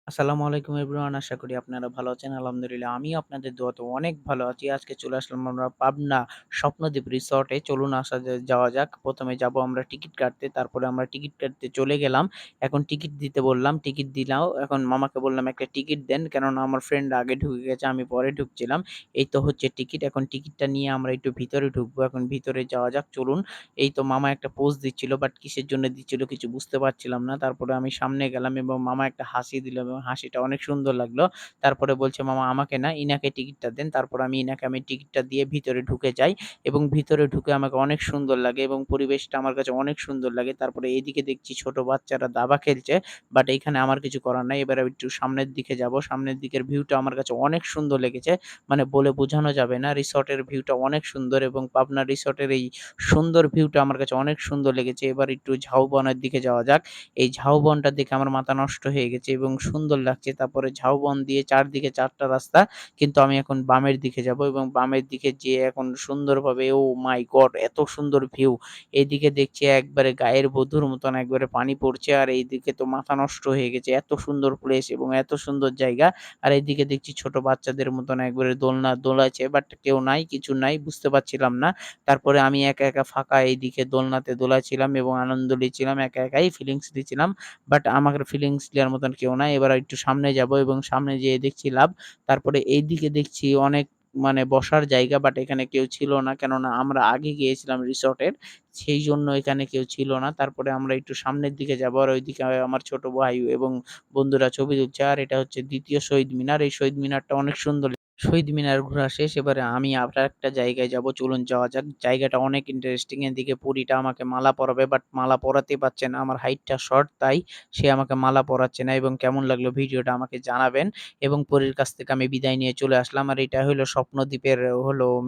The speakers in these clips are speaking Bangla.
আসসালামু আলাইকুম এভরিওয়ান। আশা করি আপনারা ভালো আছেন। আলহামদুলিল্লাহ আমিও আপনাদের দোয়াতে অনেক ভালো আছি। আজকে চলে আসলাম আমরা পাবনা স্বপ্নদ্বীপ রিসোর্টে। চলুন যাওয়া যাক। ১ম এ যাবো আমরা টিকিট কাটতে। তারপরে আমরা টিকিট কাটতে চলে গেলাম। এখন টিকিট দিতে বললাম। টিকিট দিলাম। এখন মামাকে বললাম একটা টিকিট দেন। কেননা আমার ফ্রেন্ড আগে ঢুকে গেছে, আমি পরে ঢুকছিলাম। এই তো হচ্ছে টিকিট। এখন টিকিটটা নিয়ে আমরা একটু ভিতরে ঢুকবো। এখন ভিতরে যাওয়া যাক চলুন। এই তো মামা একটা পোজ দিচ্ছিল, বাট কিসের জন্য দিচ্ছিল কিছু বুঝতে পারছিলাম না। তারপরে আমি সামনে গেলাম এবং মামা একটা হাসি দিল এবং হাসিটা অনেক সুন্দর লাগলো। তারপরে বলছে, "মামা আমাকে না, ইনাকে টিকিটটা দেন।" তারপর ইনাকে টিকিটটা দিয়ে ভিতরে ঢুকে যাই এবং ভিতরে ঢুকে আমাকে অনেক সুন্দর লাগে এবং পরিবেশটা আমার কাছে অনেক সুন্দর লাগে। তারপরে এইদিকে দেখছি ছোট বাচ্চারা দাবা খেলছে। বাট এইখানে আমার কিছু করার নাই। এবারে একটু সামনের দিকে যাবো। সামনের দিকের ভিউটা আমার কাছে অনেক সুন্দর লেগেছে। মানে বলে বোঝানো যাবে না। রিসোর্টের ভিউটা অনেক সুন্দর এবং পাবনা রিসোর্টের এই সুন্দর ভিউটা আমার কাছে অনেক সুন্দর লেগেছে। এবার একটু ঝাউবনের দিকে যাওয়া যাক। এই ঝাউবনটা দেখে আমার মাথা নষ্ট হয়ে গেছে এবং সুন্দর লাগছে। তারপরে ঝাউবন দিয়ে চারদিকে ৪ টা রাস্তা। কিন্তু আমি এখন বামের দিকে যাবো এবং বামের দিকে যেয়ে এখন সুন্দরভাবে ওহ মাই গড! এত সুন্দর ভিউ! এদিকে দেখছি একবারে গায়ের বধূর মতন একবারে পানি পড়ছে। আর এইদিকে তো মাথা নষ্ট হয়ে গেছে। এত সুন্দর প্লেস এবং এত সুন্দর জায়গা। আর এইদিকে দেখছি ছোট বাচ্চাদের মতন একবারে দোলনা দোলাচ্ছে, বাট কেউ নাই, কিছু নাই, বুঝতে পারছিলাম না। তারপরে আমি একা, একা ফাঁকা এইদিকে দোলনাতে দোলাচ্ছিলাম এবং আনন্দ নিচ্ছিলাম। একা, একাই ফিলিংস দিচ্ছিলাম। বাট আমার ফিলিংস দেওয়ার মতন কেউ নাই। এবার একটু সামনে যাবো এবং সামনে যেয়ে দেখছি লাভ। তারপরে এইদিকে দেখছি অনেক মানে বসার জায়গা, বাট এখানে কেউ ছিল না। কেননা আমরা আগে গিয়েছিলাম রিসোর্টের। সেইজন্য এখানে কেউ ছিল না। তারপরে আমরা একটু সামনের দিকে যাবো। আর ওইদিকে আমার ছোট ভাই এবং বন্ধুরা ছবি তুলছে। আর এটা হচ্ছে ২য় শহীদ মিনার। এই শহীদ মিনারটা অনেক সুন্দর। শহীদ মিনার ঘোরা শেষ। এবারে আমি আরেকটা জায়গায় যাবো। চলুন যাওয়া যাক। জায়গাটা অনেক ইন্টারেস্টিং। এদিকে পরীটা আমাকে মালা পরাবে, বাট মালা পরাতে পারছে না। আমার হাইটটা শর্ট, তাই সে আমাকে মালা পরাচ্ছে না। এবং কেমন লাগলো ভিডিওটা আমাকে জানাবেন। এবং পরীর কাছ থেকে আমি বিদায় নিয়ে চলে আসলাম। আর এটা হলো স্বপ্নদ্বীপের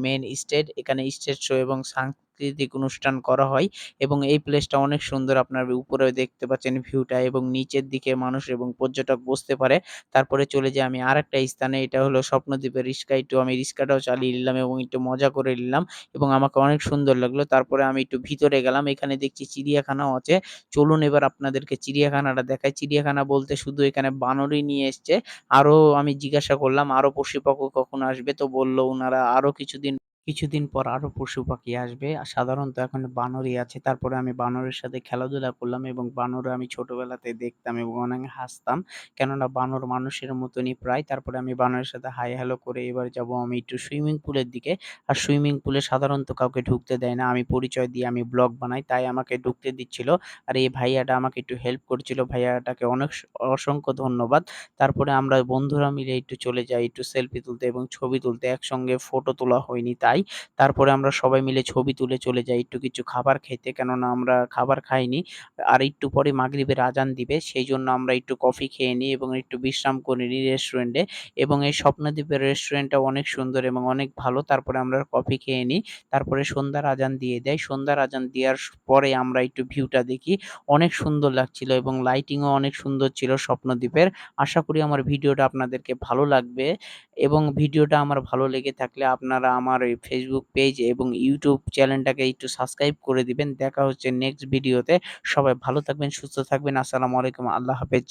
মেইন স্টেজ। এখানে স্টেজ শো এবং সাংস্কৃতিক অনুষ্ঠান করা হয় এবং এই প্লেসটা অনেক সুন্দর। আপনার উপরে দেখতে পাচ্ছেন ভিউটা এবং নিচের দিকে মানুষ এবং পর্যটক বসতে পারে। তারপরে চলে যাই আমি আরেকটা স্থানে। এটা হলো স্বপ্নদ্বীপের রিস্কা। আমি রিস্কাটাও চালিয়ে নিলাম এবং একটু মজা করে নিলাম এবং আমাকে অনেক সুন্দর লাগলো। তারপরে আমি একটু ভিতরে গেলাম। এখানে দেখছি চিড়িয়াখানাও আছে। চলুন এবার আপনাদেরকে চিড়িয়াখানাটা দেখাই। চিড়িয়াখানা বলতে শুধু এখানে বানরই নিয়ে এসছে। আরো আমি জিজ্ঞাসা করলাম আরো পশু-পাখি কখন আসবে? তো বলল উনারা আরো কিছুদিন পর আরো পশু-পাখি আসবে। সাধারণত এখন বানরই আছে। তারপরে আমি বানরের সাথে খেলাধুলা করলাম এবং বানর আমি ছোটবেলাতে দেখতাম এবং অনেক হাসতাম। কেননা বানর মানুষের মতনই প্রায়। তারপরে আমি বানরের সাথে হাই হ্যালো করে এবার যাবো আমি একটু সুইমিং পুলের দিকে। আর সুইমিং পুলে সাধারণত কাউকে ঢুকতে দেয় না। আমি পরিচয় দিয়ে আমি ব্লগ বানাই, তাই আমাকে ঢুকতে দিচ্ছিল। আর এই ভাইয়াটা আমাকে একটু হেল্প করছিল। ভাইয়াটাকে অসংখ্য ধন্যবাদ। তারপরে আমরা বন্ধুরা মিলে একটু চলে যাই একটু সেলফি তুলতে এবং ছবি তুলতে। একসঙ্গে ফটো তোলা হয়নি তাই। তারপরে আমরা সবাই মিলে ছবি তুলে চলে যাই একটু কিছু খাবার খেতে। কেননা আমরা খাবার খাইনি। আর একটু পরে মাগরিবের আজান দিবে। সেইজন্য আমরা একটু কফি খেয়ে নিই এবং একটু বিশ্রাম করে নিই রেস্টুরেন্টে এবং এই স্বপ্নদ্বীপের রেস্টুরেন্টটা অনেক সুন্দর এবং অনেক ভালো। তারপরে আমরা কফি খেয়ে নিই। তারপরে সন্ধ্যার আজান দিয়ে দেয়। সন্ধ্যার আজান দেওয়ার পরে আমরা একটু ভিউটা দেখি। অনেক সুন্দর লাগছিল এবং লাইটিংও অনেক সুন্দর ছিল স্বপ্নদ্বীপের। আশা করি আমার ভিডিওটা আপনাদেরকে ভালো লাগবে এবং ভিডিওটা আমার ভালো লেগে থাকলে আপনারা আমার এই Facebook পেজ এবং YouTube চ্যানেলটাকে একটু সাবস্ক্রাইব করে দিবেন। দেখা হচ্ছে নেক্সট ভিডিওতে। সবাই ভালো থাকবেন, সুস্থ থাকবেন। আসসালামু আলাইকুম। আল্লাহ হাফেজ।